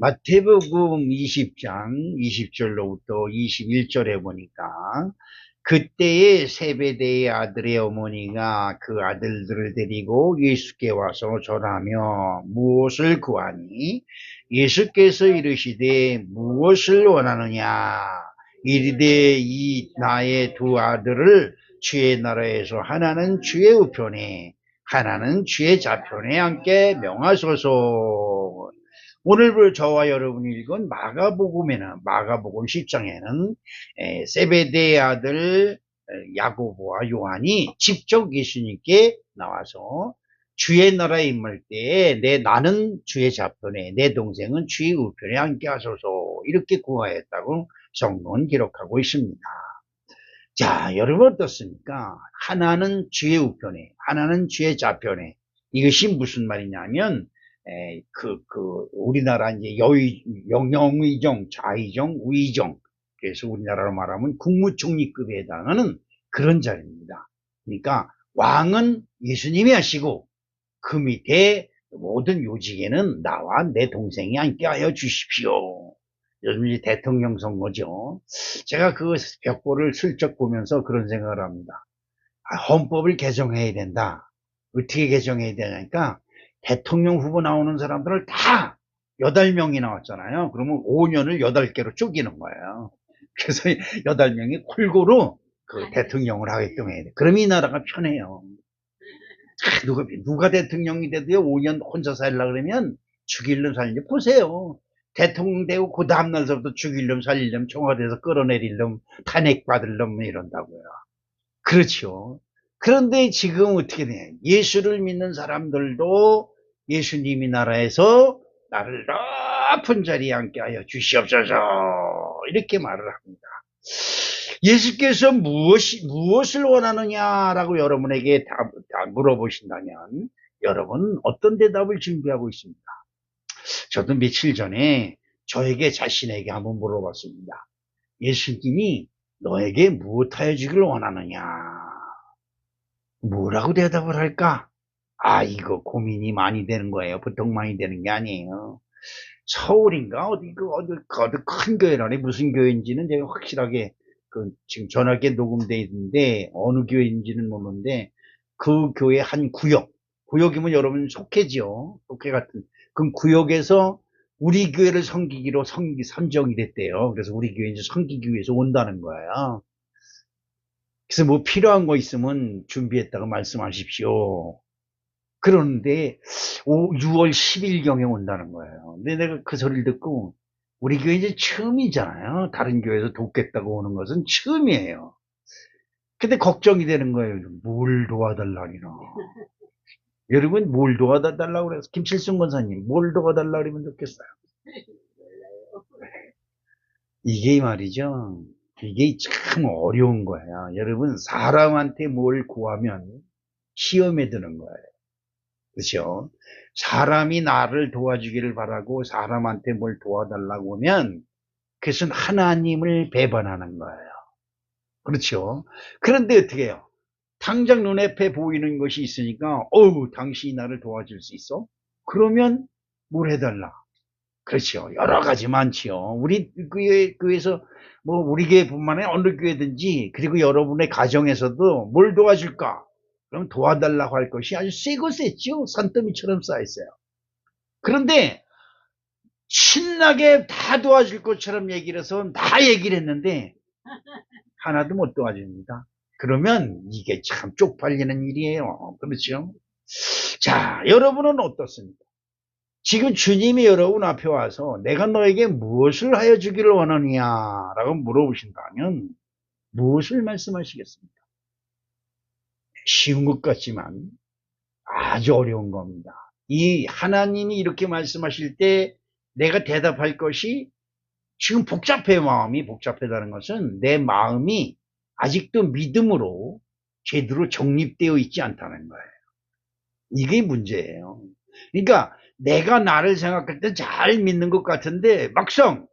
마태복음 20장 20절로부터 21절에 보니까 그때에 세베대의 아들의 어머니가 그 아들들을 데리고 예수께 와서 절하며 무엇을 구하니 예수께서 이르시되 무엇을 원하느냐 이르되 이 나의 두 아들을 주의 나라에서 하나는 주의 우편에 하나는 주의 좌편에 앉게 명하소서. 오늘 저와 여러분이 읽은 마가복음 10장에는 세베대의 아들 야고보와 요한이 직접 예수님께 나와서 주의 나라에 임할 때에 나는 주의 좌편에 내 동생은 주의 우편에 앉게 하소서 이렇게 구하였다고 성경은 기록하고 있습니다. 자, 여러분 어떻습니까? 하나는 주의 우편에, 하나는 주의 좌편에. 이것이 무슨 말이냐면, 우리나라 이제 영의정, 좌의정, 우의정. 그래서 우리나라로 말하면 국무총리급에 해당하는 그런 자리입니다. 그러니까 왕은 예수님이 하시고, 그 밑에 모든 요직에는 나와 내 동생이 앉게 하여 주십시오. 요즘 이제 대통령 선거죠. 제가 그 벽보를 슬쩍 보면서 그런 생각을 합니다. 헌법을 개정해야 된다. 어떻게 개정해야 되냐니까 대통령 후보 나오는 사람들을 다 8명이 나왔잖아요. 그러면 5년을 8개로 쪼개는 거예요. 그래서 8명이 골고루 그 대통령을 하게끔 해야 돼. 그럼 이 나라가 편해요. 누가 대통령이 돼도요, 5년 혼자 살려고 그러면 죽일 놈 살려. 보세요. 대통령 되고 그 다음날서부터 죽일 놈 살릴 놈 청와대에서 끌어내릴 놈 탄핵 받을 놈 이런다고요. 그렇죠. 그런데 지금 어떻게 돼? 예수를 믿는 사람들도 예수님이 나라에서 나를 높은 자리에 앉게 하여 주시옵소서 이렇게 말을 합니다. 예수께서 무엇을 원하느냐라고 여러분에게 물어보신다면 여러분 어떤 대답을 준비하고 있습니다. 저도 며칠 전에 저에게 자신에게 한번 물어봤습니다. 예수님이 너에게 무엇하여 주기를 원하느냐? 뭐라고 대답을 할까? 이거 고민이 많이 되는 거예요. 보통 많이 되는 게 아니에요. 서울인가 어디 큰 교회라네. 무슨 교회인지는 제가 확실하게 지금 전화기에 녹음돼 있는데 어느 교회인지는 모르는데 그 교회 한 구역이면 여러분 속회죠. 속회 같은 그 구역에서 우리 교회를 섬기기로 선정이 됐대요. 그래서 우리 교회 이제 섬기기 위해서 온다는 거예요. 그래서 뭐 필요한 거 있으면 준비했다고 말씀하십시오. 그런데 6월 10일경에 온다는 거예요. 근데 내가 그 소리를 듣고 우리 교회 이제 처음이잖아요. 다른 교회에서 돕겠다고 오는 것은 처음이에요. 근데 걱정이 되는 거예요. 뭘 도와달라니나. 여러분 뭘 도와달라고 그래서 김칠순 권사님 뭘 도와달라고 그러면 좋겠어요. 이게 말이죠. 이게 참 어려운 거예요. 여러분 사람한테 뭘 구하면 시험에 드는 거예요. 그렇죠? 사람이 나를 도와주기를 바라고 사람한테 뭘 도와달라고 하면 그것은 하나님을 배반하는 거예요. 그렇죠? 그런데 어떻게 해요? 당장 눈앞에 보이는 것이 있으니까 당신이 나를 도와줄 수 있어? 그러면 뭘 해달라? 그렇죠. 여러 가지 많지요. 우리 교회에서 뭐 우리 교회뿐만 아니라 어느 교회든지 그리고 여러분의 가정에서도 뭘 도와줄까? 그럼 도와달라고 할 것이 아주 세고 셌죠. 산더미처럼 쌓였어요. 그런데 신나게 다 도와줄 것처럼 얘기를 해서 다 얘기를 했는데 하나도 못 도와줍니다. 그러면 이게 참 쪽팔리는 일이에요. 그렇죠? 자, 여러분은 어떻습니까? 지금 주님이 여러분 앞에 와서 내가 너에게 무엇을 하여 주기를 원하느냐라고 물어보신다면 무엇을 말씀하시겠습니까? 쉬운 것 같지만 아주 어려운 겁니다. 이 하나님이 이렇게 말씀하실 때 내가 대답할 것이 지금 복잡해. 마음이 복잡하다는 것은 내 마음이 아직도 믿음으로 제대로 정립되어 있지 않다는 거예요. 이게 문제예요. 그러니까 내가 나를 생각할 때 잘 믿는 것 같은데 막상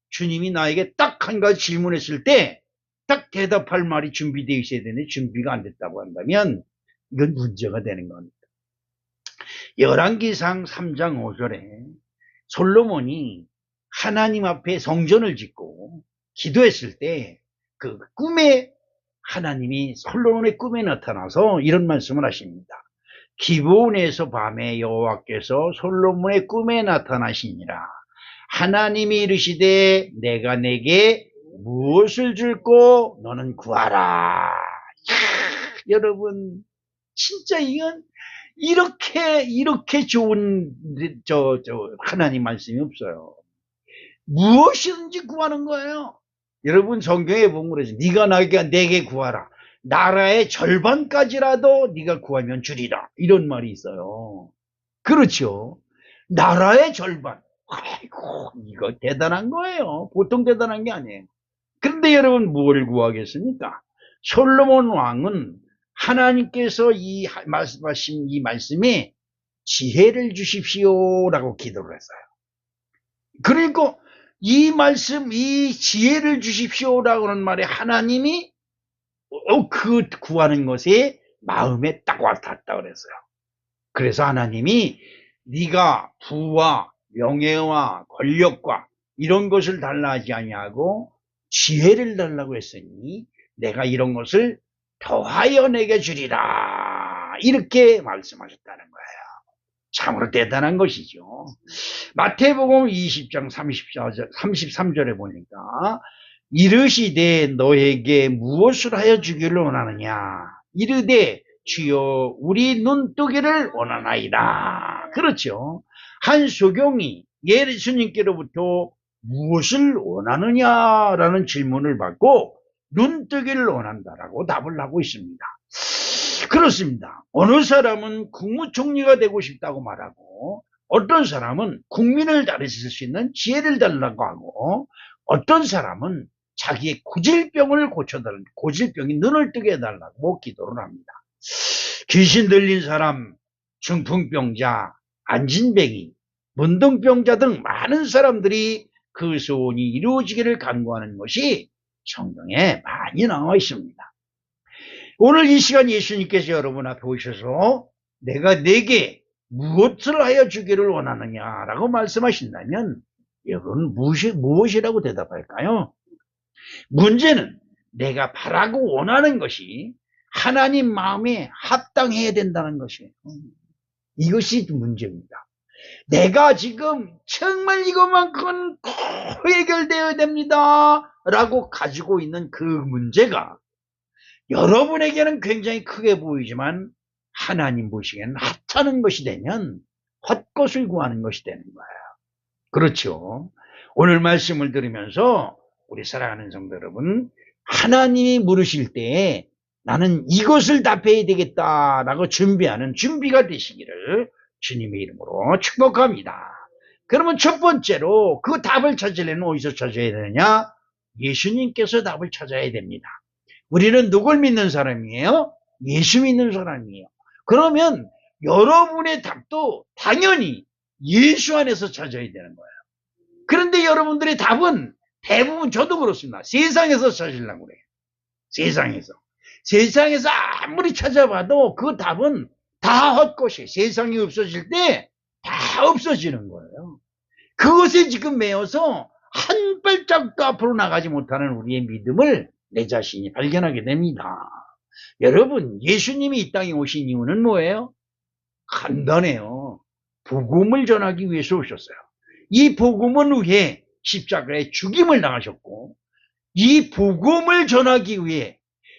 주님이 나에게 딱 한 가지 질문했을 때 딱 대답할 말이 준비되어 있어야 되는데 준비가 안 됐다고 한다면 이건 문제가 되는 겁니다. 열왕기상 3장 5절에 솔로몬이 하나님 앞에 성전을 짓고 기도했을 때 그 꿈에 하나님이 솔로몬의 꿈에 나타나서 이런 말씀을 하십니다. 기브온에서 밤에 여호와께서 솔로몬의 꿈에 나타나시니라. 하나님이 이르시되 내가 내게 무엇을 줄고 너는 구하라. 여러분 진짜 이건 이렇게 좋은 하나님 말씀이 없어요. 무엇이든지 구하는 거예요. 여러분 성경에 보면 그러죠. 네가 내게 구하라. 나라의 절반까지라도 네가 구하면 주리라. 이런 말이 있어요. 그렇죠. 나라의 절반. 아이고 이거 대단한 거예요. 보통 대단한 게 아니에요. 그런데 여러분 뭘 구하겠습니까? 솔로몬 왕은 하나님께서 말씀하신 이 말씀에 지혜를 주십시오라고 기도를 했어요. 그러니까 이 말씀, 이 지혜를 주십시오라고 하는 말에 하나님이 그 구하는 것에 마음에 딱 와닿았다 그랬어요. 그래서 하나님이 네가 부와 명예와 권력과 이런 것을 달라 하지 아니하고 지혜를 달라고 했으니 내가 이런 것을 더하여 내게 주리라. 이렇게 말씀하셨다는 거예요. 참으로 대단한 것이죠. 마태복음 20장 33절에 보니까 이르시되 너에게 무엇을 하여 주기를 원하느냐 이르되 주여 우리 눈뜨기를 원하나이다. 그렇죠. 한 소경이 예수님께로부터 무엇을 원하느냐라는 질문을 받고 눈뜨기를 원한다라고 답을 하고 있습니다. 그렇습니다. 어느 사람은 국무총리가 되고 싶다고 말하고 어떤 사람은 국민을 다스릴 수 있는 지혜를 달라고 하고 어떤 사람은 자기의 고질병을 고쳐달라고, 고질병이 눈을 뜨게 해달라고 기도를 합니다. 귀신 들린 사람, 중풍병자, 안진뱅이, 문둥병자 등 많은 사람들이 그 소원이 이루어지기를 간구하는 것이 성경에 많이 나와 있습니다. 오늘 이 시간 예수님께서 여러분 앞에 오셔서 내가 내게 무엇을 하여 주기를 원하느냐라고 말씀하신다면 여러분 무엇이라고 대답할까요? 문제는 내가 바라고 원하는 것이 하나님 마음에 합당해야 된다는 것이에요. 이것이 문제입니다. 내가 지금 정말 이것만큼은 꼭 해결되어야 됩니다 라고 가지고 있는 그 문제가 여러분에게는 굉장히 크게 보이지만 하나님 보시기에는 하찮은 것이 되면 헛것을 구하는 것이 되는 거예요. 그렇죠. 오늘 말씀을 들으면서 우리 사랑하는 성도 여러분, 하나님이 물으실 때에 나는 이것을 답해야 되겠다라고 준비하는 준비가 되시기를 주님의 이름으로 축복합니다. 그러면 첫 번째로 그 답을 찾으려면 어디서 찾아야 되느냐? 예수님께서 답을 찾아야 됩니다. 우리는 누굴 믿는 사람이에요? 예수 믿는 사람이에요. 그러면 여러분의 답도 당연히 예수 안에서 찾아야 되는 거예요. 그런데 여러분들의 답은 대부분 저도 그렇습니다. 세상에서 찾으려고 그래요. 세상에서 아무리 찾아봐도 그 답은 다 헛것이에요. 세상이 없어질 때 다 없어지는 거예요. 그것에 지금 매여서 한 발짝도 앞으로 나가지 못하는 우리의 믿음을 내 자신이 발견하게 됩니다. 여러분, 예수님이 이 땅에 오신 이유는 뭐예요? 간단해요. 복음을 전하기 위해서 오셨어요. 이 복음은 위해 십자가에 죽임을 당하셨고 이 복음을 전하기 위해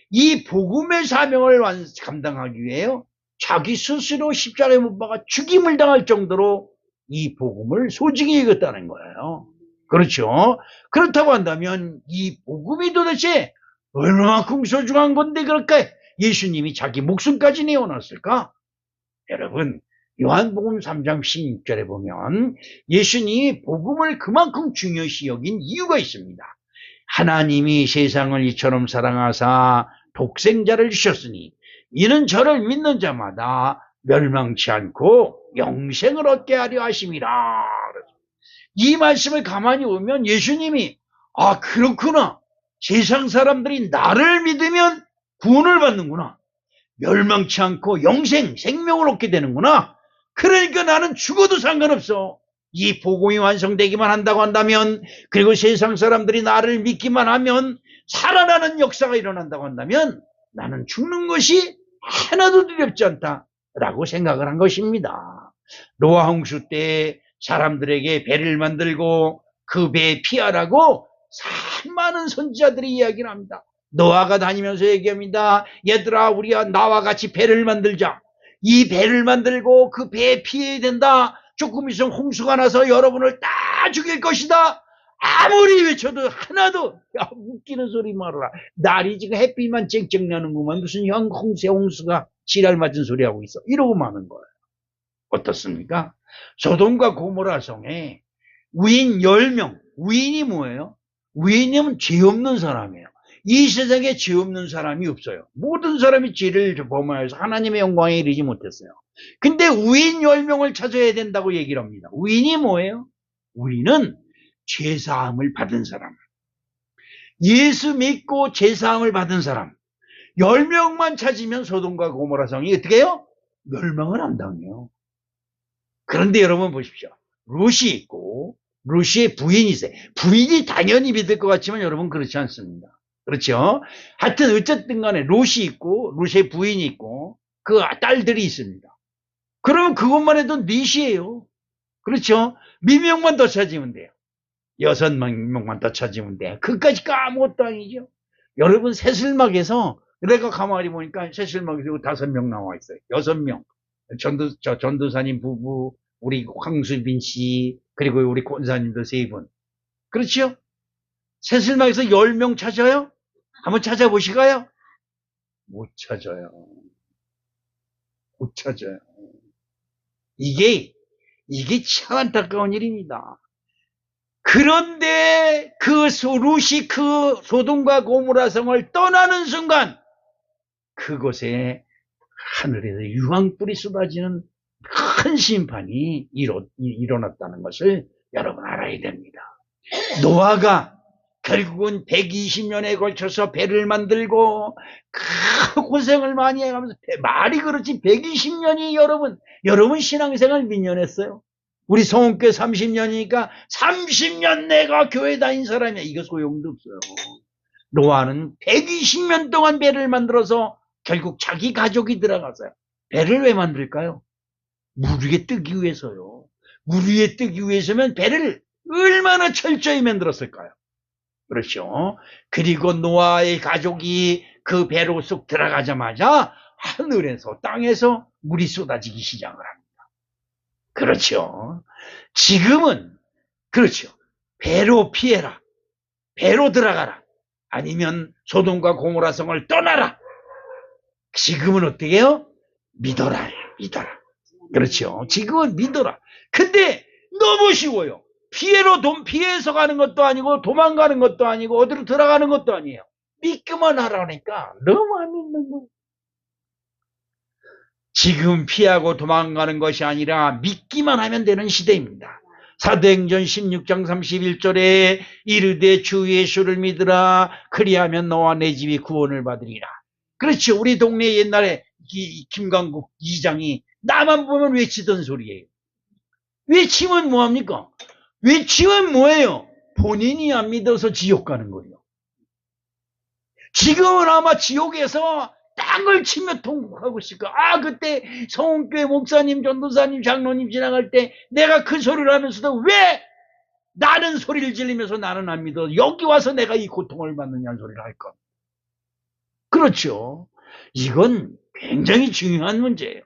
이 복음의 사명을 감당하기 위해 자기 스스로 십자가에 못 박아 죽임을 당할 정도로 이 복음을 소중히 여겼다는 거예요. 그렇죠? 그렇다고 한다면 이 복음이 도대체 얼마만큼 소중한 건데 그럴까? 예수님이 자기 목숨까지 내어놨을까? 여러분, 요한복음 3장 16절에 보면 예수님이 복음을 그만큼 중요시 여긴 이유가 있습니다. 하나님이 세상을 이처럼 사랑하사 독생자를 주셨으니 이는 저를 믿는 자마다 멸망치 않고 영생을 얻게 하려 하심이라. 이 말씀을 가만히 보면 예수님이 그렇구나. 세상 사람들이 나를 믿으면 구원을 받는구나. 멸망치 않고 영생, 생명을 얻게 되는구나. 그러니까 나는 죽어도 상관없어. 이 복음이 완성되기만 한다고 한다면, 그리고 세상 사람들이 나를 믿기만 하면 살아나는 역사가 일어난다고 한다면 나는 죽는 것이 하나도 두렵지 않다라고 생각을 한 것입니다. 노아 홍수 때 사람들에게 배를 만들고 그 배에 피하라고 많은 선지자들이 이야기를 합니다. 노아가 다니면서 얘기합니다. 얘들아, 우리가 나와 같이 배를 만들자. 이 배를 만들고 그 배에 피해야 된다. 조금 있으면 홍수가 나서 여러분을 다 죽일 것이다. 아무리 외쳐도 하나도, 야, 웃기는 소리 말아라. 날이 지금 햇빛만 쨍쨍 나는구만. 무슨 홍수가 지랄 맞은 소리 하고 있어. 이러고 마는 거예요. 어떻습니까? 소돔과 고모라 성에 위인 10명. 위인이 뭐예요? 위인이면 죄 없는 사람이에요. 이 세상에 죄 없는 사람이 없어요. 모든 사람이 죄를 범하여서 하나님의 영광에 이르지 못했어요. 근데 위인 10명을 찾아야 된다고 얘기를 합니다. 위인이 뭐예요? 위인은 죄사함을 받은 사람. 예수 믿고 죄사함을 받은 사람. 10명만 찾으면 소돔과 고모라 성이 어떻게 해요? 멸망을 안 당해요. 그런데 여러분 보십시오. 룻이 있고 룻의 부인이 있어요. 부인이 당연히 믿을 것 같지만 여러분 그렇지 않습니다. 그렇죠? 하여튼 어쨌든 간에 룻이 있고 룻의 부인이 있고 그 딸들이 있습니다. 그러면 그것만 해도 넷이에요. 그렇죠? 미명만 더 찾으면 돼요. 6명만 더 찾으면 돼요. 그까짓 아무것도 아니죠. 여러분 새슬막에서 내가 가만히 보니까 새슬막에서 5명 나와 있어요. 6명. 전도사님 부부, 우리 황수빈 씨, 그리고 우리 권사님도 3분. 그렇죠? 새슬막에서 10명 찾아요? 한번 찾아보시가요? 못 찾아요. 못 찾아요. 이게 참 안타까운 일입니다. 그런데 그 룻이 그 소돔과 고모라 성을 떠나는 순간 그곳에 하늘에서 유황불이 쏟아지는 큰 심판이 일어났다는 것을 여러분 알아야 됩니다. 노아가 결국은 120년에 걸쳐서 배를 만들고 그 고생을 많이 해가면서 말이 그렇지 120년이 여러분 신앙생활 몇 년 했어요? 우리 성원교회 30년이니까 30년 내가 교회 다닌 사람이야. 이거 소용도 없어요. 노아는 120년 동안 배를 만들어서 결국 자기 가족이 들어가서요. 배를 왜 만들까요? 물 위에 뜨기 위해서요. 물 위에 뜨기 위해서면 배를 얼마나 철저히 만들었을까요? 그렇죠. 그리고 노아의 가족이 그 배로 쑥 들어가자마자 하늘에서 땅에서 물이 쏟아지기 시작을 합니다. 그렇죠. 지금은 그렇죠. 배로 피해라. 배로 들어가라. 아니면 소돔과 고모라 성을 떠나라. 지금은 어떻게 해요? 믿어라. 그렇죠. 지금은 믿어라. 근데 너무 쉬워요. 피해서 가는 것도 아니고 도망가는 것도 아니고 어디로 들어가는 것도 아니에요. 믿기만 하라니까 너무 안 믿는 거예요. 지금 피하고 도망가는 것이 아니라 믿기만 하면 되는 시대입니다. 사도행전 16장 31절에 이르되 주 예수를 믿으라 그리하면 너와 내 집이 구원을 받으리라. 그렇죠. 우리 동네 옛날에 김강국 이장이 나만 보면 외치던 소리예요. 외치면 뭐합니까? 외치면 뭐예요? 본인이 안 믿어서 지옥 가는 거예요. 지금은 아마 지옥에서 땅을 치며 통곡하고 있을 거야. 그때 성원교회 목사님, 전도사님, 장로님 지나갈 때 내가 그 소리를 하면서도 왜 나는 소리를 지르면서 나는 안 믿어. 여기 와서 내가 이 고통을 받느냐는 소리를 할까. 그렇죠. 이건 굉장히 중요한 문제예요.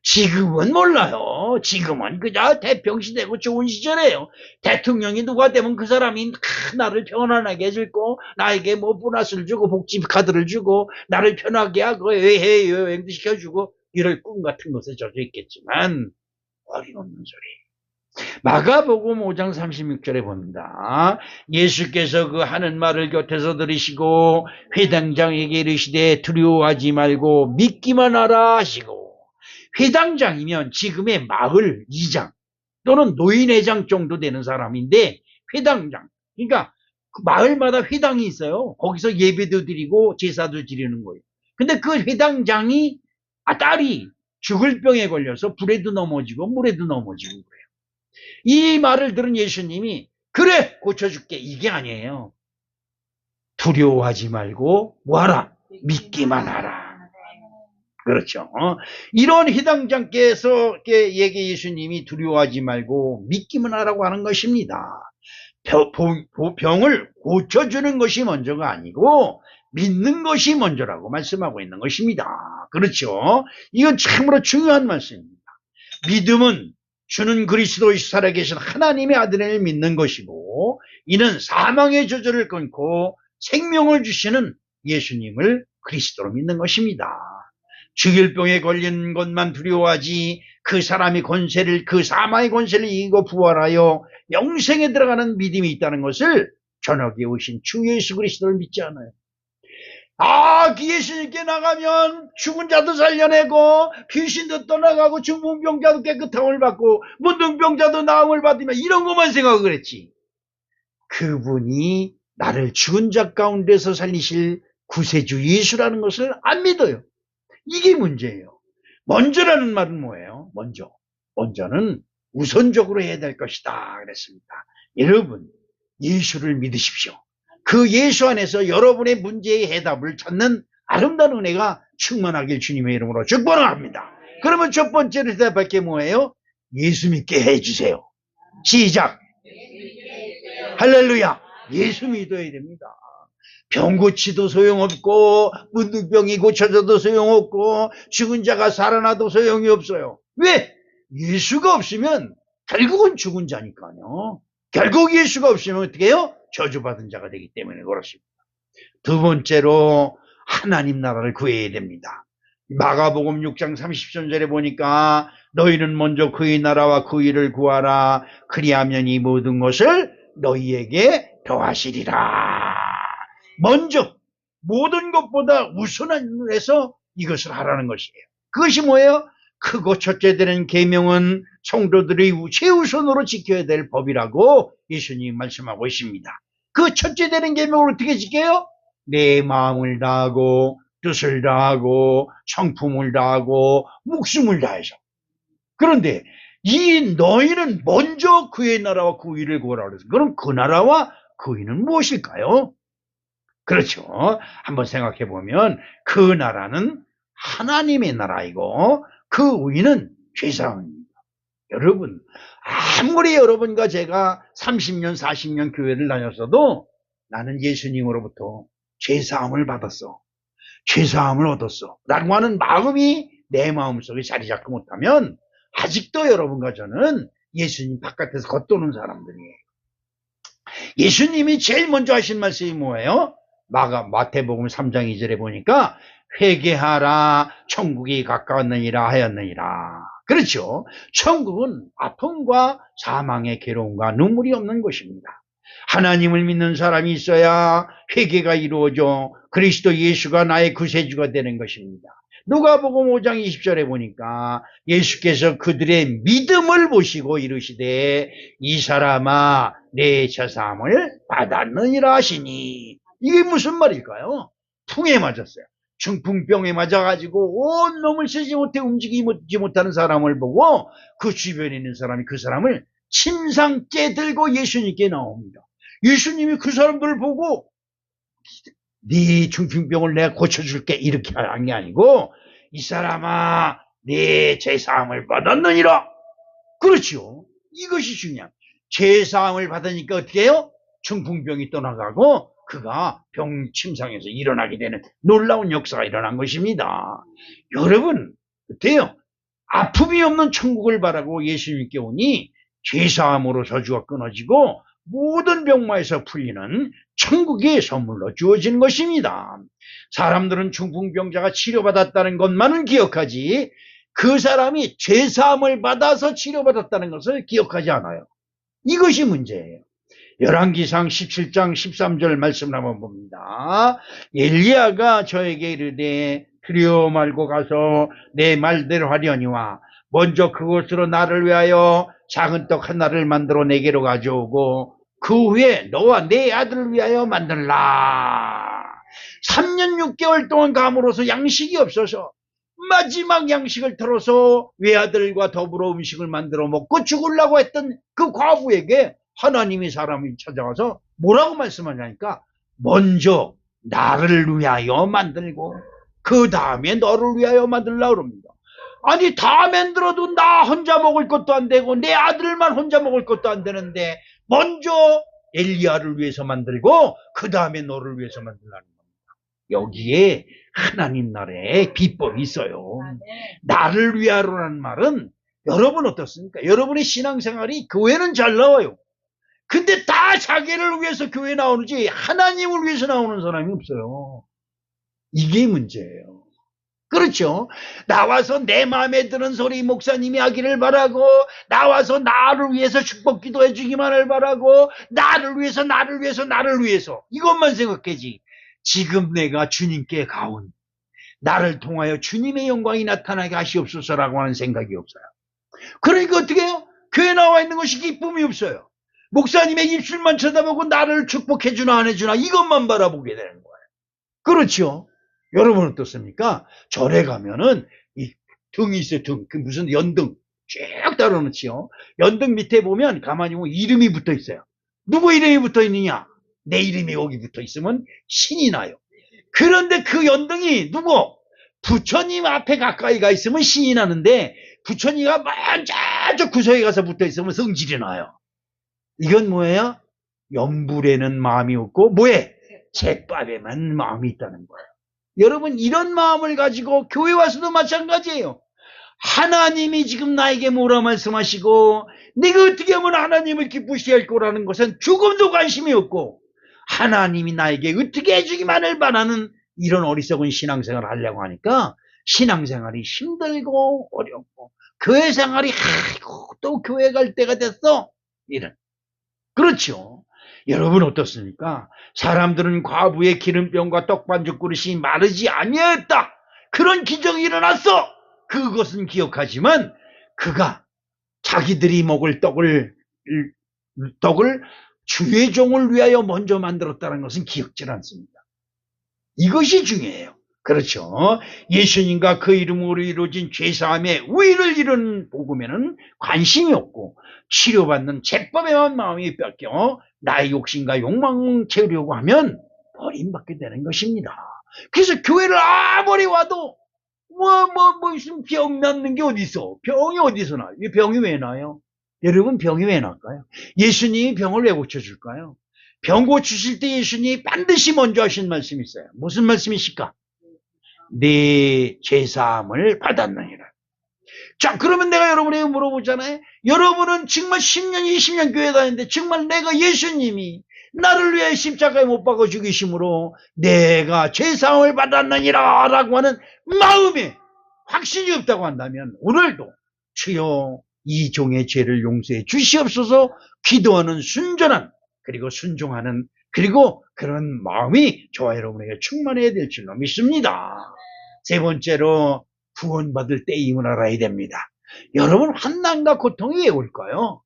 지금은 몰라요. 지금은 그저 대평시되고 좋은 시절이에요. 대통령이 누가 되면 그 사람이 나를 편안하게 해줄고 나에게 뭐 보너스를 주고 복지 카드를 주고 나를 편하게 하고 해외여행도 시켜주고 이럴 꿈 같은 것에 젖어 있겠지만 어림없는 소리. 마가복음 5장 36절에 봅니다. 예수께서 그 하는 말을 곁에서 들으시고 회당장에게 이르시되 두려워하지 말고 믿기만 하라 하시고. 회당장이면 지금의 마을 이장 또는 노인회장 정도 되는 사람인데 회당장. 그러니까 그 마을마다 회당이 있어요. 거기서 예배도 드리고 제사도 드리는 거예요. 근데 그 회당장이 딸이 죽을 병에 걸려서 불에도 넘어지고 물에도 넘어지고 그래요. 이 말을 들은 예수님이 그래 고쳐줄게 이게 아니에요. 두려워하지 말고 뭐하라? 믿기만 하라. 그렇죠. 이런 희당장께서 얘기 예수님이 두려워하지 말고 믿기만 하라고 하는 것입니다. 병을 고쳐주는 것이 먼저가 아니고 믿는 것이 먼저라고 말씀하고 있는 것입니다. 그렇죠. 이건 참으로 중요한 말씀입니다. 믿음은 주는 그리스도의 살아계신 하나님의 아들을 믿는 것이고, 이는 사망의 저주를 끊고 생명을 주시는 예수님을 그리스도로 믿는 것입니다. 죽일 병에 걸린 것만 두려워하지 그 사람이 그 사망의 권세를 이기고 부활하여 영생에 들어가는 믿음이 있다는 것을 저녁에 오신 주 예수 그리스도를 믿지 않아요. 그 예수님께 나가면 죽은 자도 살려내고 귀신도 떠나가고 중풍병자도 깨끗함을 받고 문둥병자도 나음을 받으며 이런 것만 생각을 했지. 그분이 나를 죽은 자 가운데서 살리실 구세주 예수라는 것을 안 믿어요. 이게 문제예요. 먼저라는 말은 뭐예요? 먼저는 우선적으로 해야 될 것이다 그랬습니다. 여러분, 예수를 믿으십시오. 그 예수 안에서 여러분의 문제의 해답을 찾는 아름다운 은혜가 충만하길 주님의 이름으로 축복합니다. 그러면 첫 번째로 대답할 게 뭐예요? 예수 믿게 해주세요. 시작. 할렐루야. 예수 믿어야 됩니다. 병 고치도 소용없고 문둥병이 고쳐져도 소용없고 죽은 자가 살아나도 소용이 없어요. 왜? 예수가 없으면 결국은 죽은 자니까요. 결국 예수가 없으면 어떻게 해요? 저주받은 자가 되기 때문에 그렇습니다. 두 번째로 하나님 나라를 구해야 됩니다. 마가복음 6장 30절에 보니까 너희는 먼저 그의 나라와 그 일을 구하라. 그리하면 이 모든 것을 너희에게 더하시리라. 먼저 모든 것보다 우선해서 이것을 하라는 것이에요. 그것이 뭐예요? 크고 첫째 되는 계명은 성도들이 최우선으로 지켜야 될 법이라고 예수님이 말씀하고 있습니다. 그 첫째 되는 계명을 어떻게 지켜요? 내 마음을 다하고 뜻을 다하고 성품을 다하고 목숨을 다해서. 그런데 이 너희는 먼저 그의 나라와 그 일을 구하라 그래서 그럼 그 나라와 그 일은 무엇일까요? 그렇죠. 한번 생각해 보면 그 나라는 하나님의 나라이고 그 의는 죄사함입니다. 여러분, 아무리 여러분과 제가 30년, 40년 교회를 다녔어도 나는 예수님으로부터 죄사함을 받았어. 죄사함을 얻었어. 라고 하는 마음이 내 마음속에 자리 잡고 못하면 아직도 여러분과 저는 예수님 바깥에서 겉도는 사람들이에요. 예수님이 제일 먼저 하신 말씀이 뭐예요? 마태복음 3장 2절에 보니까 회개하라 천국이 가까웠느니라 하였느니라. 그렇죠. 천국은 아픔과 사망의 괴로움과 눈물이 없는 것입니다. 하나님을 믿는 사람이 있어야 회개가 이루어져 그리스도 예수가 나의 구세주가 되는 것입니다. 누가복음 5장 20절에 보니까 예수께서 그들의 믿음을 보시고 이르시되 이 사람아 내 죄사함을 받았느니라 하시니. 이게 무슨 말일까요? 풍에 맞았어요. 중풍병에 맞아가지고 온 몸을 쓰지 못해 움직이지 못하는 사람을 보고 그 주변에 있는 사람이 그 사람을 침상 깨들고 예수님께 나옵니다. 예수님이 그 사람들을 보고 네 중풍병을 내가 고쳐줄게 이렇게 한 게 아니고 이 사람아 네 죄사함을 받았느니라. 그렇죠. 이것이 중요한. 죄사함을 받으니까 어떻게 해요? 중풍병이 떠나가고 그가 병침상에서 일어나게 되는 놀라운 역사가 일어난 것입니다. 여러분 어때요? 아픔이 없는 천국을 바라고 예수님께 오니 죄사함으로 저주가 끊어지고 모든 병마에서 풀리는 천국의 선물로 주어진 것입니다. 사람들은 중풍병자가 치료받았다는 것만은 기억하지 그 사람이 죄사함을 받아서 치료받았다는 것을 기억하지 않아요. 이것이 문제예요. 열왕기상 17장 13절 말씀을 한번 봅니다. 엘리야가 저에게 이르되 두려워 말고 가서 내 말대로 하려니와 먼저 그것으로 나를 위하여 작은 떡 하나를 만들어 내게로 가져오고 그 후에 너와 내 아들을 위하여 만들라. 3년 6개월 동안 감으로서 양식이 없어서 마지막 양식을 털어서 외아들과 더불어 음식을 만들어 먹고 죽으려고 했던 그 과부에게 하나님이 사람이 찾아와서 뭐라고 말씀하냐니까 먼저 나를 위하여 만들고 그 다음에 너를 위하여 만들려고 합니다. 아니 다 만들어도 나 혼자 먹을 것도 안 되고 내 아들만 혼자 먹을 것도 안 되는데 먼저 엘리야를 위해서 만들고 그 다음에 너를 위해서 만들라는 겁니다. 여기에 하나님 나라의 비법이 있어요. 나를 위하여라는 말은 여러분 어떻습니까? 여러분의 신앙생활이 교회는 잘 나와요. 근데 다 자기를 위해서 교회 나오는지 하나님을 위해서 나오는 사람이 없어요. 이게 문제예요. 그렇죠? 나와서 내 마음에 드는 소리 목사님이 하기를 바라고 나와서 나를 위해서 축복 기도해 주기만을 바라고 나를 위해서 이것만 생각하지. 지금 내가 주님께 가온 나를 통하여 주님의 영광이 나타나게 하시옵소서라고 하는 생각이 없어요. 그러니까 어떻게 해요? 교회 나와 있는 것이 기쁨이 없어요. 목사님의 입술만 쳐다보고 나를 축복해 주나 안 해주나 이것만 바라보게 되는 거예요. 그렇죠? 여러분 어떻습니까? 절에 가면은 이 등이 있어요. 등. 그 무슨 연등 쭉 달아놓지요. 연등 밑에 보면 가만히 보면 이름이 붙어 있어요. 누구 이름이 붙어 있느냐? 내 이름이 여기 붙어 있으면 신이 나요. 그런데 그 연등이 누구? 부처님 앞에 가까이 가 있으면 신이 나는데 부처님가 먼저 저쪽 구석에 가서 붙어 있으면 성질이 나요. 이건 뭐예요? 염불에는 마음이 없고 뭐에? 제밥에만 마음이 있다는 거예요. 여러분 이런 마음을 가지고 교회 와서도 마찬가지예요. 하나님이 지금 나에게 뭐라 말씀하시고 내가 어떻게 하면 하나님을 기쁘시게 할 거라는 것은 조금도 관심이 없고 하나님이 나에게 어떻게 해주기만을 바라는 이런 어리석은 신앙생활을 하려고 하니까 신앙생활이 힘들고 어렵고 교회 생활이 또 교회 갈 때가 됐어 이런. 그렇죠. 여러분 어떻습니까? 사람들은 과부의 기름병과 떡반죽 그릇이 마르지 아니하였다. 그런 기적이 일어났어. 그것은 기억하지만 그가 자기들이 먹을 떡을 주의 종을 위하여 먼저 만들었다는 것은 기억질 않습니다. 이것이 중요해요. 그렇죠. 예수님과 그 이름으로 이루어진 죄사함의 우위를 이룬 복음에는 관심이 없고 치료받는 제법에만 마음이 뺏겨 나의 욕심과 욕망을 채우려고 하면 버림받게 되는 것입니다. 그래서 교회를 아무리 와도 무슨 병 낫는 게 어디 있어? 병이 어디서 나요? 이 병이 왜 나요? 여러분 병이 왜 날까요? 예수님이 병을 왜 고쳐줄까요? 병 고치실 때 예수님이 반드시 먼저 하신 말씀이 있어요. 무슨 말씀이실까? 네 죄사함을 받았느니라. 자, 그러면 내가 여러분에게 물어보잖아요. 여러분은 정말 10년, 20년 교회 다니는데 정말 내가 예수님이 나를 위해 십자가에 못 박아 죽이심으로 내가 죄사함을 받았느니라 라고 하는 마음에 확신이 없다고 한다면 오늘도 주여 이 종의 죄를 용서해 주시옵소서 기도하는 순전한 그리고 순종하는 그리고 그런 마음이 저와 여러분에게 충만해야 될 줄로 믿습니다. 세 번째로 구원받을 때임을 알아야 됩니다. 여러분 환난과 고통이 왜 올까요?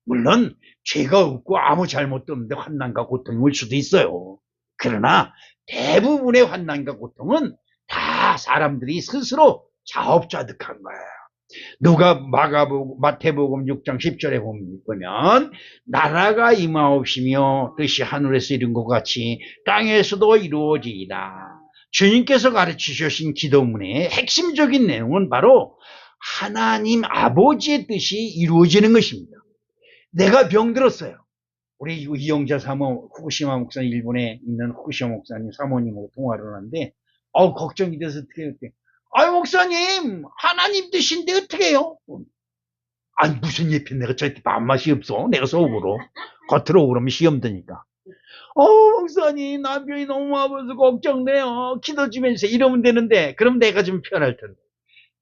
물론 죄가 없고 아무 잘못도 없는데 환난과 고통이 올 수도 있어요. 그러나 대부분의 환난과 고통은 다 사람들이 스스로 자업자득한 거예요. 누가 마태복음 6장 10절에 보면 나라가 임하옵시며 뜻이 하늘에서 이룬 것 같이 땅에서도 이루어지이다. 주님께서 가르치신 기도문의 핵심적인 내용은 바로 하나님 아버지의 뜻이 이루어지는 것입니다. 내가 병들었어요. 우리 이영자 사모 후쿠시마 목사님 일본에 있는 후쿠시마 목사님 사모님하고 통화를 하는데 걱정이 돼서 어떻게 아유 목사님 하나님 뜻인데 어떻게 해요? 아니 무슨 예편 내가 저한테 밥맛이 없어. 내가 속으로 겉으로 그러면 시험 드니까 목사님 남편이 너무 아파서 걱정돼요. 기도 좀 해주세요. 이러면 되는데 그럼 내가 좀 편할 텐데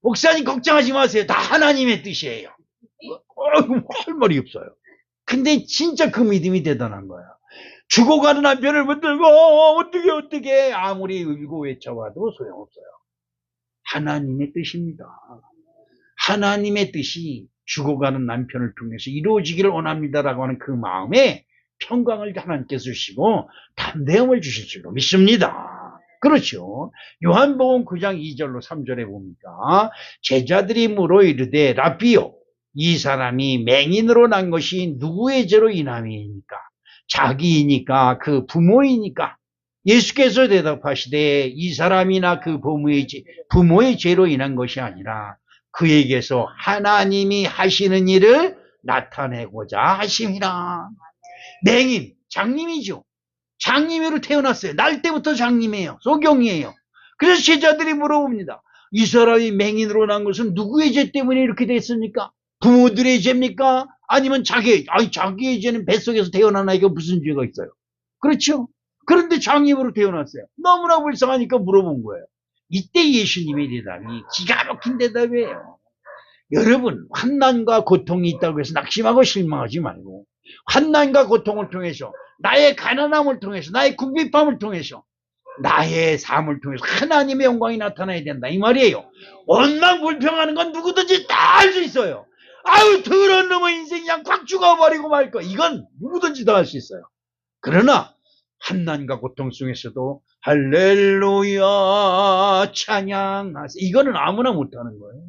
목사님 걱정하지 마세요. 다 하나님의 뜻이에요. 할 말이 없어요. 근데 진짜 그 믿음이 대단한 거야. 죽어가는 남편을 붙들고 어떻게 아무리 울고 외쳐봐도 소용없어요. 하나님의 뜻입니다. 하나님의 뜻이 죽어가는 남편을 통해서 이루어지기를 원합니다라고 하는 그 마음에 평강을 하나님께서 주시고 담대함을 주실 줄로 믿습니다. 그렇죠. 요한복음 9장 2절로 3절에 보니까 제자들이 물어 이르되 라삐요 이 사람이 맹인으로 난 것이 누구의 죄로 인함이니까? 자기이니까 그 부모이니까? 예수께서 대답하시되 이 사람이나 그 부모의 죄로 인한 것이 아니라 그에게서 하나님이 하시는 일을 나타내고자 하심이라. 맹인, 장님이죠. 장님으로 태어났어요. 날 때부터 장님이에요. 소경이에요. 그래서 제자들이 물어봅니다. 이 사람이 맹인으로 난 것은 누구의 죄 때문에 이렇게 됐습니까? 부모들의 죄입니까? 아니면 자기의 죄는 뱃속에서 태어난 아이가 무슨 죄가 있어요? 그렇죠? 그런데 장님으로 태어났어요. 너무나 불쌍하니까 물어본 거예요. 이때 예수님의 대답이 기가 막힌 대답이에요. 여러분, 환난과 고통이 있다고 해서 낙심하고 실망하지 말고 환난과 고통을 통해서 나의 가난함을 통해서 나의 궁핍함을 통해서 나의 삶을 통해서 하나님의 영광이 나타나야 된다 이 말이에요. 원망 불평하는 건 누구든지 다 할 수 있어요. 아유 더러운 놈의 인생 그냥 꽉 죽어버리고 말 거 이건 누구든지 다 할 수 있어요. 그러나 환난과 고통 속에서도 할렐루야 찬양하세요. 이거는 아무나 못하는 거예요.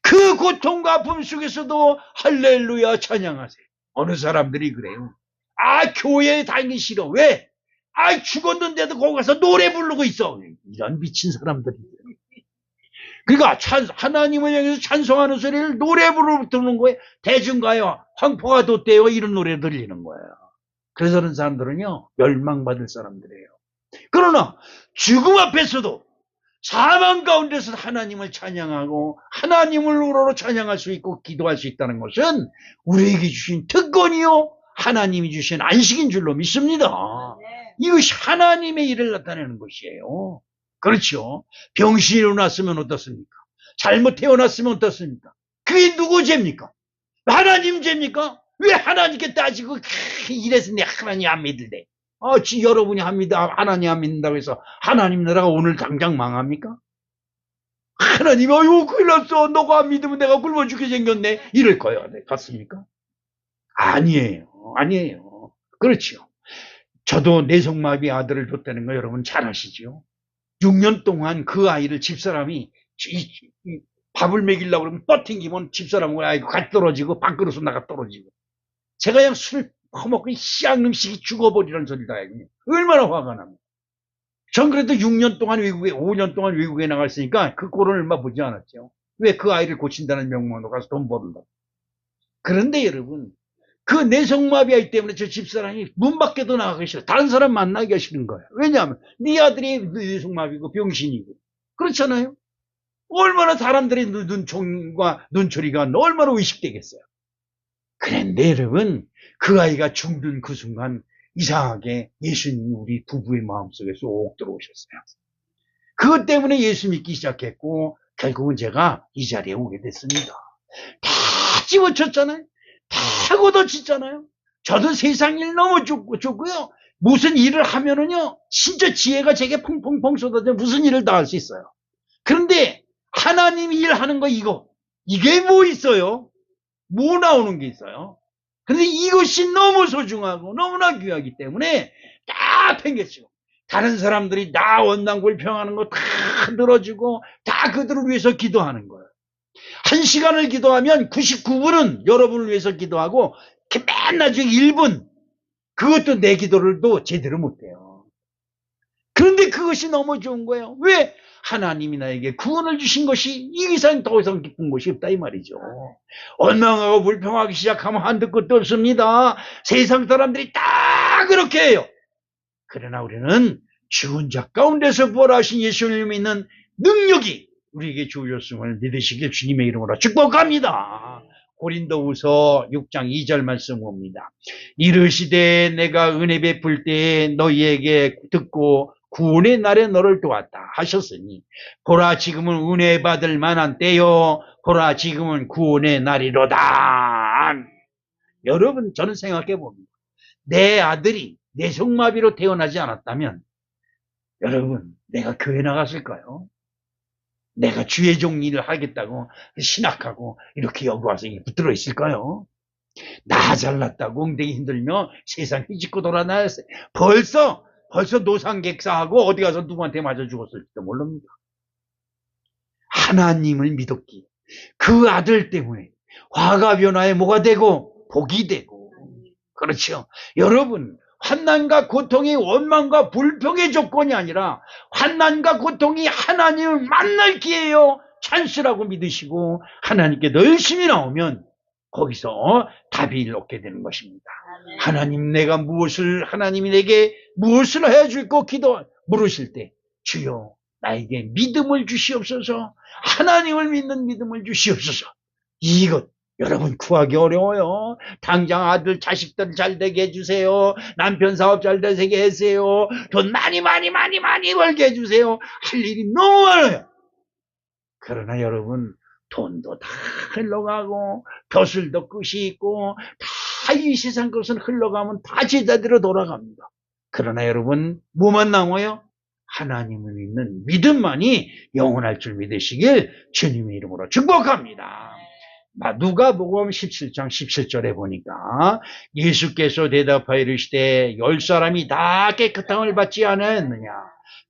그 고통과 아픔 속에서도 할렐루야 찬양하세요. 어느 사람들이 그래요. 아 교회에 다니기 싫어. 왜? 아 죽었는데도 거기 가서 노래 부르고 있어. 이런 미친 사람들이. 그러니까 하나님을 향해서 찬송하는 소리를 노래 부르는 거예요. 대중가요 황포가 돋대요 이런 노래 들리는 거예요. 그래서 그런 사람들은요 멸망받을 사람들이에요. 그러나 죽음 앞에서도 사망 가운데서 하나님을 찬양하고 하나님을 우러러 찬양할 수 있고 기도할 수 있다는 것은 우리에게 주신 특권이요 하나님이 주신 안식인 줄로 믿습니다. 이것이 하나님의 일을 나타내는 것이에요. 그렇죠. 병신이 일어났으면 어떻습니까? 잘못 태어났으면 어떻습니까? 그게 누구 죄입니까? 하나님 죄입니까? 왜 하나님께 따지고 이래서 내 하나님 안 믿을래? 여러분이 하나님 안 믿는다고 해서 하나님 나라가 오늘 당장 망합니까? 하나님, 큰일 났어. 너가 안 믿으면 내가 굶어 죽게 생겼네. 이럴 거예요. 같습니까? 아니에요. 아니에요. 그렇죠. 저도 내성마비 아들을 줬다는 거 여러분 잘 아시죠? 6년 동안 그 아이를 집사람이 밥을 먹이려고 그러면 뻗팅기면 집사람과 아이가 같이 떨어지고 밥그릇으로 나가 떨어지고 제가 그냥 술 퍼먹고 씨앙 음식이 죽어버리는 소리를 다 해요. 얼마나 화가 납니까? 전 그래도 6년 동안 외국에 5년 동안 외국에 나갔으니까 그 꼴은 얼마 보지 않았죠. 왜 그 아이를 고친다는 명목으로 가서 돈 벌려고. 그런데 여러분 그 내성마비아이 때문에 저 집사람이 문 밖에도 나가기 싫어. 다른 사람 만나기가 싫은 거예요. 왜냐하면 네 아들이 내성마비고 병신이고 그렇잖아요. 얼마나 사람들의 눈총과 눈초리가 얼마나 의식되겠어요. 그런데 여러분 그 아이가 죽는 그 순간 이상하게 예수님이 우리 부부의 마음속에 쏙 들어오셨어요. 그것 때문에 예수 믿기 시작했고 결국은 제가 이 자리에 오게 됐습니다. 다 집어쳤잖아요. 다 걷어치잖아요. 저도 세상 일 너무 좋고요. 무슨 일을 하면은요 진짜 지혜가 제게 펑펑펑 쏟아져 무슨 일을 다 할 수 있어요. 그런데 하나님이 일하는 거 이게 뭐 있어요? 뭐 나오는 게 있어요? 근데 이것이 너무 소중하고 너무나 귀하기 때문에 다 팽개치고 다른 사람들이 나 원망 불평하는 거 다 들어주고 다 그들을 위해서 기도하는 거예요. 1시간을 기도하면 99분은 여러분을 위해서 기도하고 맨 나중에 1분 그것도 내 기도를 또 제대로 못해요. 그런데 그것이 너무 좋은 거예요. 왜? 하나님이 나에게 구원을 주신 것이 이 이상 더 이상 기쁜 것이 없다 이 말이죠. 원망하고 불평하기 시작하면 한두 끝도 없습니다. 세상 사람들이 다 그렇게 해요. 그러나 우리는 죽은 자 가운데서 부활하신 예수님을 믿는 능력이 우리에게 주어졌음을 믿으시길 주님의 이름으로 축복합니다. 고린도후서 6장 2절 말씀 봅니다. 이르시되 내가 은혜 베풀 때에 너희에게 듣고 구원의 날에 너를 도왔다 하셨으니 보라 지금은 은혜 받을 만한 때요 보라 지금은 구원의 날이로다. 여러분 저는 생각해 봅니다. 내 아들이 내성마비로 태어나지 않았다면 여러분 내가 교회 나갔을까요? 내가 주의 종 일을 하겠다고 신학하고 이렇게 여기 와서 붙들어 있을까요? 나 잘났다고 엉덩이 흔들며 세상 휘짓고 돌아다녔어요. 벌써 벌써 노상객사하고 어디 가서 누구한테 맞아 죽었을지도 모릅니다. 하나님을 믿었기에 그 아들 때문에 화가 변화에 뭐가 되고 복이 되고, 그렇죠. 여러분, 환난과 고통이 원망과 불평의 조건이 아니라 환난과 고통이 하나님을 만날 기회요, 찬스라고 믿으시고 하나님께 열심히 나오면 거기서 답이 얻게 되는 것입니다. 하나님, 내가 하나님이 내게 무엇을 해줄까 물으실 때, 주여 나에게 믿음을 주시옵소서, 하나님을 믿는 믿음을 주시옵소서. 이것 여러분 구하기 어려워요. 당장 아들 자식들 잘 되게 해주세요. 남편 사업 잘 되게 해주세요. 돈 많이 벌게 해주세요. 할 일이 너무 많아요. 그러나 여러분, 돈도 다 흘러가고 벼슬도 끝이 있고 다 이 세상 것은 흘러가면 다 제자대로 돌아갑니다. 그러나 여러분, 뭐만 남아요? 하나님을 믿는 믿음만이 영원할 줄 믿으시길 주님의 이름으로 축복합니다. 누가복음 17장 17절에 보니까 예수께서 대답하여 이르시되 10사람이 다 깨끗함을 받지 않았느냐?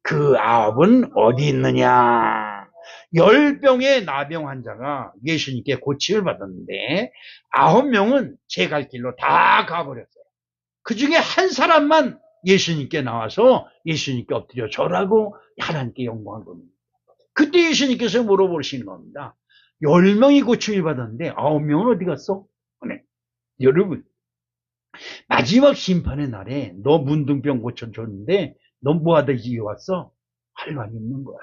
그 9은 어디 있느냐? 10병의 나병 환자가 예수님께 고침을 받았는데 9명은 제 갈 길로 다 가버렸어요. 그 중에 한 사람만 예수님께 나와서 예수님께 엎드려 절하고 하나님께 영광을 겁니다. 그때 예수님께서 물어보시는 겁니다. 10명이 고침을 받았는데 9명은 어디 갔어? 네. 여러분, 마지막 심판의 날에 너 문둥병 고쳐줬는데 너 뭐하다 이제 왔어? 할 말이 있는 거예요.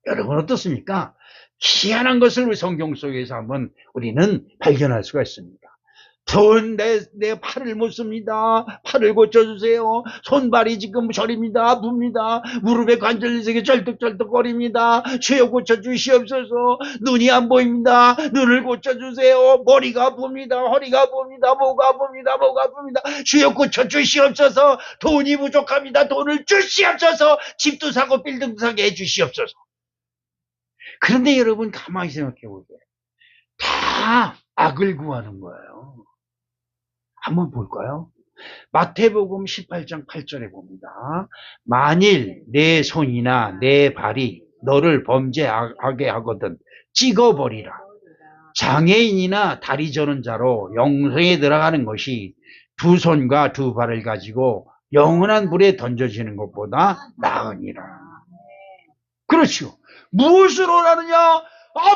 여러분 어떻습니까? 희한한 것을 우리 성경 속에서 한번 우리는 발견할 수가 있습니다. 내 팔을 못 씁니다. 팔을 고쳐주세요. 손발이 지금 저립니다. 아픕니다. 무릎에 관절이 쩔뚝쩔뚝거립니다. 주여 고쳐주시옵소서. 눈이 안 보입니다. 눈을 고쳐주세요. 머리가 아픕니다. 허리가 아픕니다. 목가 아픕니다. 주여 고쳐주시옵소서. 돈이 부족합니다. 돈을 주시옵소서. 집도 사고 빌딩도 사게 해주시옵소서. 그런데 여러분 가만히 생각해 보세요. 다 악을 구하는 거예요. 한번 볼까요? 마태복음 18장 8절에 봅니다. 만일 내 손이나 내 발이 너를 범죄하게 하거든 찍어버리라. 장애인이나 다리 저는 자로 영생에 들어가는 것이 두 손과 두 발을 가지고 영원한 불에 던져지는 것보다 나으니라. 그렇죠. 무엇을 원하느냐?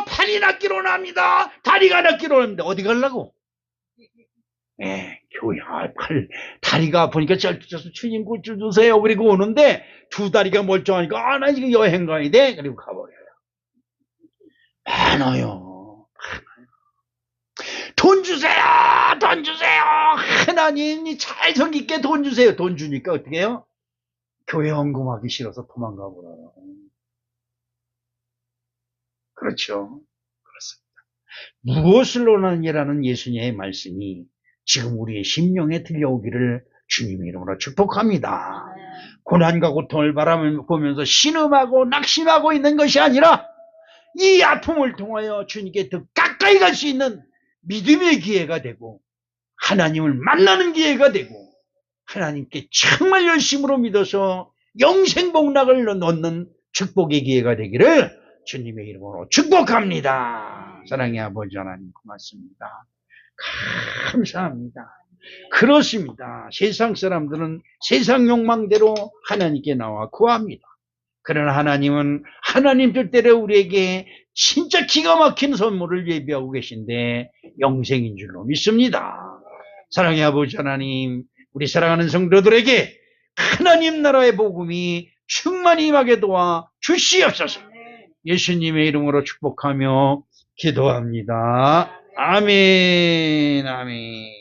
팔이 낫기로 원합니다. 다리가 낫기로 원합니다. 어디 가려고? 교회, 다리가 아프니까 쩔쩔쩔 주님 고쳐주세요. 그리고 오는데 두 다리가 멀쩡하니까, 나 지금 여행 가야 돼. 그리고 가버려요. 많아요. 돈 주세요! 돈 주세요! 하나님이 잘 성기께 돈 주세요. 돈 주니까 어떻게 해요? 교회 헌금하기 싫어서 도망가 버려요. 그렇죠. 그렇습니다. 무엇을 원하느냐라는 예수님의 말씀이 지금 우리의 심령에 들려오기를 주님의 이름으로 축복합니다. 고난과 고통을 바라보면서 신음하고 낙심하고 있는 것이 아니라 이 아픔을 통하여 주님께 더 가까이 갈 수 있는 믿음의 기회가 되고 하나님을 만나는 기회가 되고 하나님께 정말 열심으로 믿어서 영생복락을 얻는 축복의 기회가 되기를 주님의 이름으로 축복합니다. 사랑의 아버지 하나님 고맙습니다. 감사합니다. 그렇습니다. 세상 사람들은 세상 욕망대로 하나님께 나와 구합니다. 그러나 하나님은 하나님 뜻대로 우리에게 진짜 기가 막힌 선물을 예비하고 계신데 영생인 줄로 믿습니다. 사랑의 아버지 하나님, 우리 사랑하는 성도들에게 하나님 나라의 복음이 충만히 임하게 도와 주시옵소서. 예수님의 이름으로 축복하며 기도합니다. 아멘. 아멘.